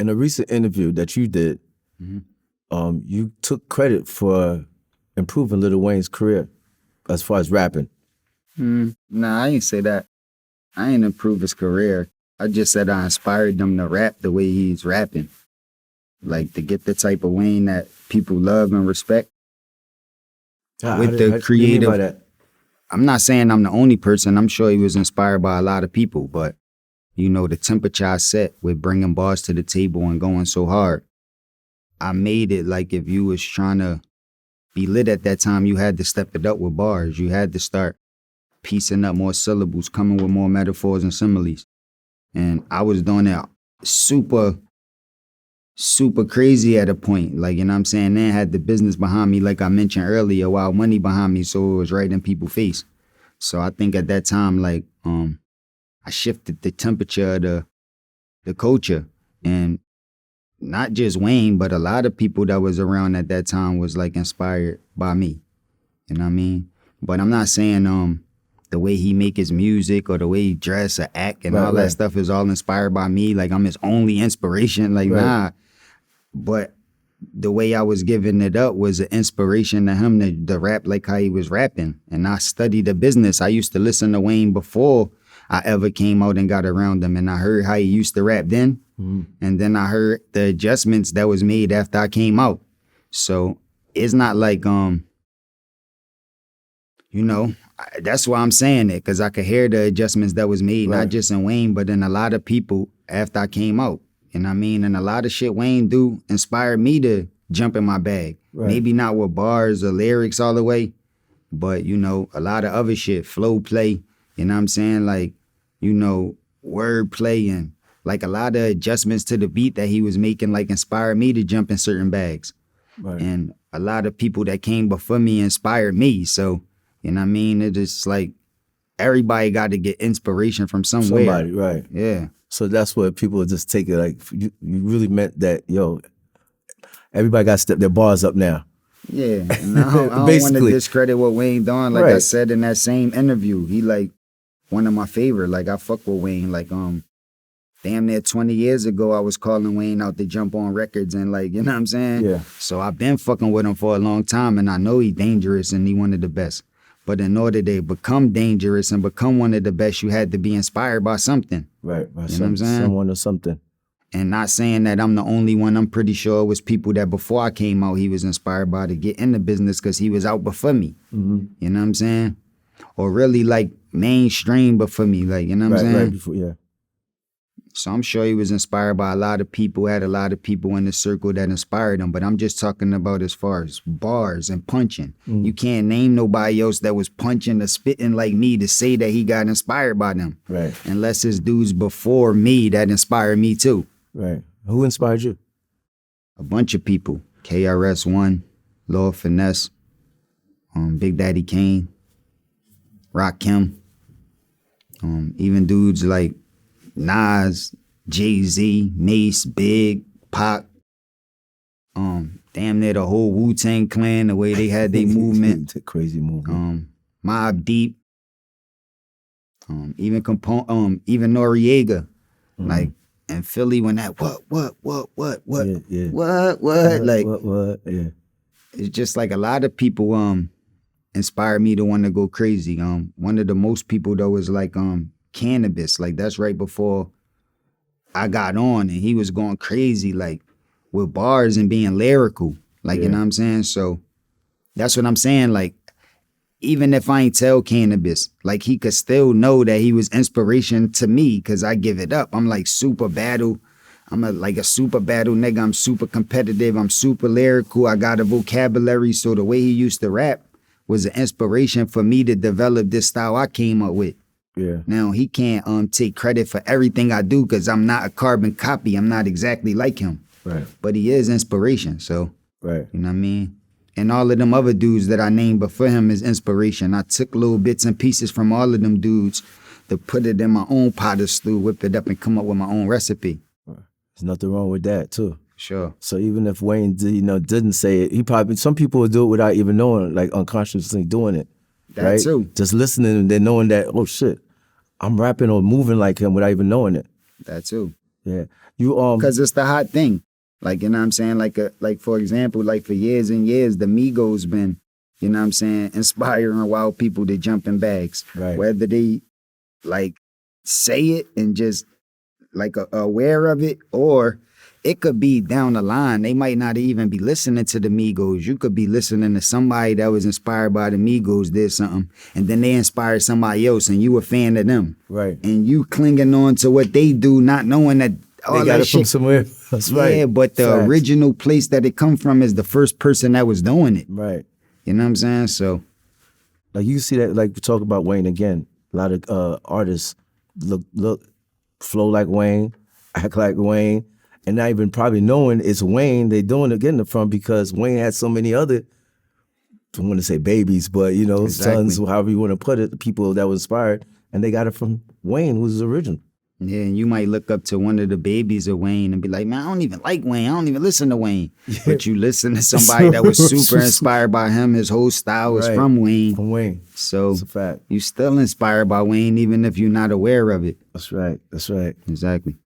In a recent interview that you did, you took credit for improving Lil Wayne's career as far as rapping. Nah, I ain't say that. I ain't improve his career. I just said I inspired them to rap the way he's rapping. Like, to get the type of Wayne that people love and respect. With the creative. I'm not saying I'm the only person. I'm sure he was inspired by a lot of people, but you know, the temperature I set with bringing bars to the table and going so hard, I made it like if you was trying to be lit at that time, you had to step it up with bars. You had to start piecing up more syllables, coming with more metaphors and similes. And I was doing it super crazy at a point. Like, you know what I'm saying? Then I had the business behind me, like I mentioned earlier, Wild Money behind me, so it was right in people's face. So I think at that time, like, I shifted the temperature of the culture. And not just Wayne, but a lot of people that was around at that time was like inspired by me. You know what I mean? But I'm not saying the way he make his music or the way he dress or act and all that stuff is all inspired by me. Like I'm his only inspiration. Like, nah. But the way I was giving it up was an inspiration to him to rap like how he was rapping. And I studied the business. I used to listen to Wayne before I ever came out and got around him. And I heard how he used to rap then. And then I heard the adjustments that was made after I came out. So it's not like, you know, that's why I'm saying it, because I could hear the adjustments that was made, not just in Wayne, but in a lot of people after I came out. You know what I mean? And a lot of shit Wayne do inspired me to jump in my bag. Maybe not with bars or lyrics all the way, but, you know, a lot of other shit, flow play, you know what I'm saying? Like, you know, word play and like a lot of adjustments to the beat that he was making, like inspired me to jump in certain bags. And a lot of people that came before me inspired me. So, you know what I mean? It's just like everybody got to get inspiration from somewhere. Somebody, right. Yeah. So that's what people just take it like, you really meant that, yo, everybody got to step their bars up now. Yeah. And I don't want to discredit what Wayne doing. Like I said in that same interview, he like one of my favorite. Like I fuck with Wayne. Like, damn near 20 years ago, I was calling Wayne out to jump on records and like, you know what I'm saying? Yeah. So I've been fucking with him for a long time and I know he dangerous and he one of the best. But in order to become dangerous and become one of the best, you had to be inspired by something. Right. By you know what I'm saying? Someone or something. And not saying that I'm the only one. I'm pretty sure it was people that before I came out, he was inspired by to get in the business because he was out before me. You know what I'm saying? Or really like mainstream before me. Like, you know what I'm saying? Right before, yeah. So I'm sure he was inspired by a lot of people, had a lot of people in the circle that inspired him. But I'm just talking about as far as bars and punching. You can't name nobody else that was punching or spitting like me to say that he got inspired by them. Right. Unless it's dudes before me that inspired me too. Right. Who inspired you? A bunch of people. KRS-One, Lil Finesse, Big Daddy Kane, Rakim, even dudes like Nas, Jay-Z, Mace, Big, Pac, damn near the whole Wu-Tang Clan, the way they had their movement. Crazy movement. Mobb Deep, even N.O.R.E. Like in Philly when that what, it's just like a lot of people inspired me to want to go crazy. One of the most people though is like Canibus, like that's right before I got on and he was going crazy like with bars and being lyrical, like you know what I'm saying? So that's what I'm saying, like even if I ain't tell Canibus, like he could still know that he was inspiration to me because I give it up. I'm like super battle. I'm like a super battle nigga. I'm super competitive. I'm super lyrical. I got a vocabulary. So the way he used to rap was an inspiration for me to develop this style I came up with. Yeah. Now he can't take credit for everything I do because I'm not a carbon copy. I'm not exactly like him. Right. But he is inspiration. So right. You know what I mean? And all of them other dudes that I named before him is inspiration. I took little bits and pieces from all of them dudes to put it in my own pot of stew, whip it up and come up with my own recipe. There's nothing wrong with that too. Sure. So even if Wayne didn't say it, he probably, some people would do it without even knowing, like unconsciously doing it. That right? too. Just listening and then knowing that, oh shit, I'm rapping or moving like him without even knowing it. That too. Yeah. You Because it's the hot thing. Like, you know what I'm saying? Like for example, like for years and years, the Migos been, you know what I'm saying, inspiring wild people to jump in bags. Right. Whether they like say it and just like aware of it, or it could be down the line. They might not even be listening to the Migos. You could be listening to somebody that was inspired by the Migos, did something, and then they inspired somebody else, and you a fan of them. Right. And you clinging on to what they do, not knowing that all they got that it from shit. somewhere. That's right. Yeah, but the Facts. original place that it come from is the first person that was doing it. Right. You know what I'm saying? So Like you see that, like we talk about Wayne again. A lot of artists look, flow like Wayne, act like Wayne, and not even probably knowing it's Wayne. They doing it getting it from because Wayne had so many other, I don't want to say babies, but you know, Exactly. sons, however you want to put it, the people that was inspired, and they got it from Wayne, who's the original. yeah, and you might look up to one of the babies of Wayne and be like, man, I don't even like Wayne. I don't even listen to Wayne. But you listen to somebody that was super inspired by him. His whole style is Right. from Wayne. From Wayne. So That's a fact. you still inspired by Wayne even if you're not aware of it. That's right. That's right. Exactly.